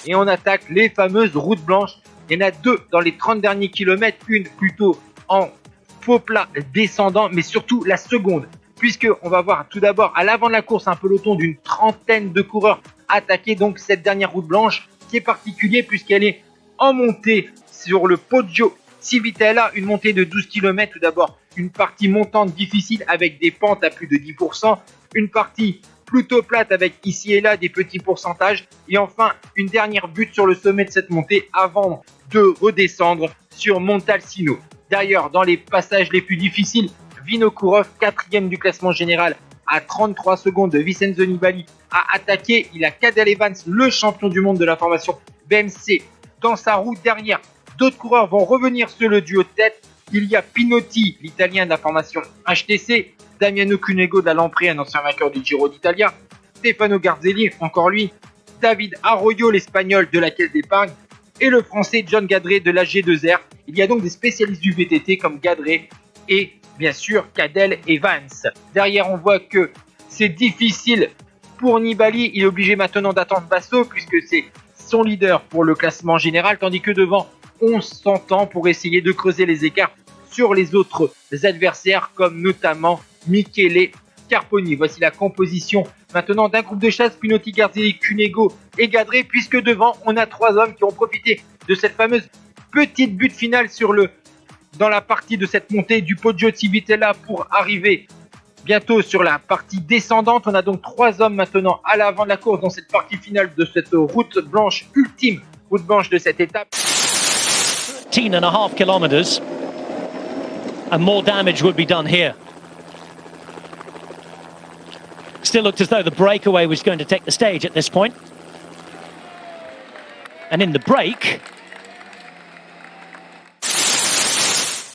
et on attaque les fameuses routes blanches. Il y en a deux dans les 30 derniers kilomètres, une plutôt en faux plat descendant, mais surtout la seconde, puisqu'on va voir tout d'abord à l'avant de la course un peloton d'une trentaine de coureurs attaquer donc cette dernière route blanche qui est particulière puisqu'elle est en montée sur le Poggio Civitella, une montée de 12 km. Tout d'abord, une partie montante difficile avec des pentes à plus de 10%, une partie plutôt plate avec ici et là des petits pourcentages, et enfin une dernière butte sur le sommet de cette montée avant de redescendre sur Montalcino. D'ailleurs, dans les passages les plus difficiles, Vinokourov, 4e du classement général, à 33 secondes de Vincenzo Nibali, a attaqué. Il a Cadel Evans, le champion du monde de la formation BMC, dans sa roue. Derrière, d'autres coureurs vont revenir sur le duo de tête. Il y a Pinotti, l'italien de la formation HTC, Damiano Cunego de la Lampre, un ancien vainqueur du Giro d'Italia, Stefano Garzelli, encore lui, David Arroyo, l'espagnol de la Caisse d'épargne, et le français John Gadret de la G2R. Il y a donc des spécialistes du VTT comme Gadret et bien sûr Cadel Evans. Derrière, on voit que c'est difficile pour Nibali. Il est obligé maintenant d'attendre Basso puisque c'est son leader pour le classement général, tandis que devant, on s'entend pour essayer de creuser les écarts sur les autres adversaires comme notamment Michele Carponi. Voici la composition maintenant d'un groupe de chasse: Pinotti, Garzelli, Cunego et Gadret, puisque devant on a trois hommes qui ont profité de cette fameuse petite butte finale dans la partie de cette montée du Poggio Civitella pour arriver bientôt sur la partie descendante. On a donc trois hommes maintenant à l'avant de la course dans cette partie finale de cette route blanche, ultime route blanche de cette étape. 13.5 kilometers and more damage would be done here. Still looked as though the breakaway was going to take the stage at this point. And in the break,